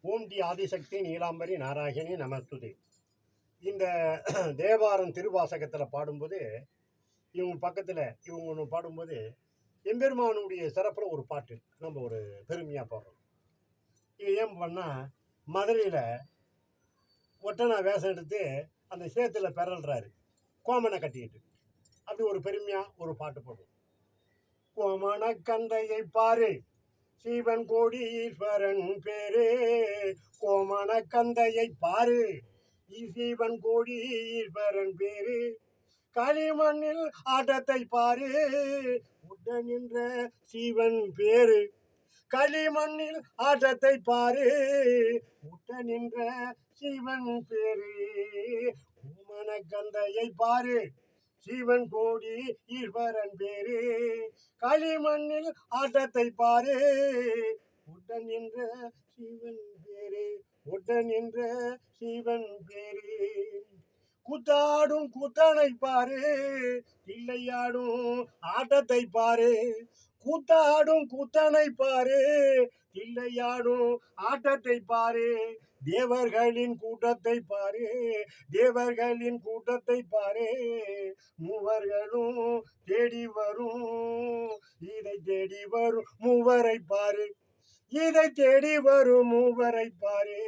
ஓம் D Adishakti Neelambari Narayani நமஸ்துதே. இந்த தேவாரம் திருவாசகத்தில் பாடும்போது இவங்க பக்கத்தில் இவங்க ஒன்று பாடும்போது எம்பெருமானுடைய சிறப்பில் ஒரு பாட்டு நம்ம ஒரு பெருமையாக பாடுறோம். இது ஏன் பண்ணால் மதுரையில் ஒட்டனா வேஷம் எடுத்து அந்த சேத்துல பெறல்றாரு கோமனை கட்டிக்கிட்டு, அப்படி ஒரு பெருமையாக ஒரு பாட்டு போடுவோம். கோமன கந்தையை பாரு சிவன் கோடீஸ்வரன் பேரு, கோமன கந்தையை பாரு சிவன் கோடீஸ்வரன் பேரு, களிமண்ணில் ஆட்டத்தை பாரு உடன் நின்ற சிவன் பேரு, களிமண்ணில் ஆட்டத்தை பாரு உடன் நின்ற சிவன் பேரு, கோமன கந்தையை பாரு சிவன் கோடி ஈஸ்வரன் பேரு, களிமண்ணில் ஆட்டத்தை பாரு உடன் நின்ற சிவன் பேரு, உடன் நின்ற சிவன் பேரு, கூத்தாடும் கூத்தனை பாரு தில்லையாடும் ஆட்டத்தை பாரு, கூத்தாடும் கூத்தனை பாரு தில்லையாடும் ஆட்டத்தை பாரு, தேவர்களின் கூட்டத்தை பாரு தேவர்களின் கூட்டத்தை பாரு, மூவர்களும் தேடி வரும் இதை தேடி வரும் மூவரை பாரு, இதை தேடி வரும் மூவரை பாரு,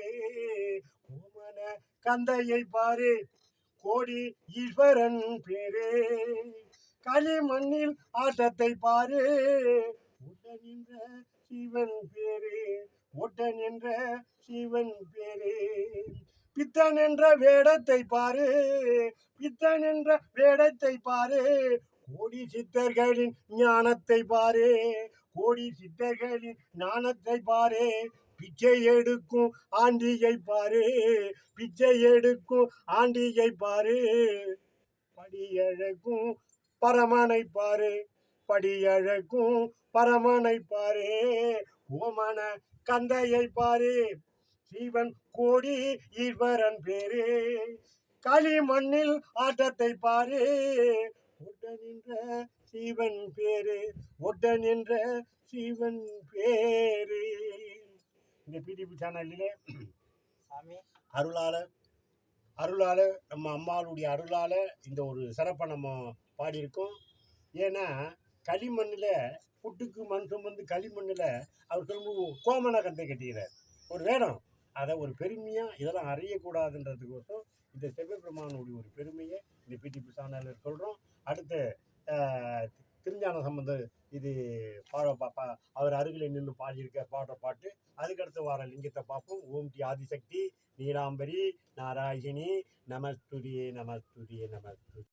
கோமன கந்தையை பாரு கோடி ஈஸ்வரன் பேரு, களிமண்ணில் ஆட்டத்தை பாரு உடன் நின்ற சிவன் பேரு, உடன் நின்ற சிவன் பேரு, பித்தன் என்ற வேடத்தை பாரு பித்தன் என்ற வேடத்தை பாரு, கோடி சித்தர்களின் ஞானத்தை பாரு கோடி சித்தர்களின் ஞானத்தை பாரு, பிச்சை எடுக்கும் ஆண்டியை பாரு பிச்சை எடுக்கும் ஆண்டியை பாரு, படியழகும் பரமனை பாரு படியழகும் பரமனை பாரு, கோமன கந்தையை பாரு சிவன் கோடி ஈஸ்வரன் பேரு, களிமண்ணில் ஆட்டத்தை பாரு உடன் நின்ற சிவன் பேரு, உடன் நின்ற சிவன் பேரு. இந்த பிடிபி சேனலிலே அருளால நம்ம அம்மாளுடைய அருளால இந்த ஒரு சிறப்பை நம்ம பாடியிருக்கோம். ஏன்னா களிமண்ணில் புட்டுக்கு மண் சுமந்து களிமண்ணில் அவர் திரும்ப கோமன கந்தை கட்டிக்கிறார் ஒரு வேடம். அதை ஒரு பெருமையாக இதெல்லாம் அறியக்கூடாதுன்றதுக்கோசம் இந்த சிவபெருமானுடைய ஒரு பெருமையை இந்த பிடிபி சேனலில் சொல்கிறோம். அடுத்து திருஞான சம்பந்தர் இது அவர் அருகில் நின்று பாடியிருக்க பாடுற பாட்டு. அதுக்கடுத்து வர லிங்கத்தை பார்ப்போம். ஓம் டி ஆதிசக்தி நீலாம்பரி நாராயணி நமஸ்துதியே நமஸ்துதியே நமஸ்து.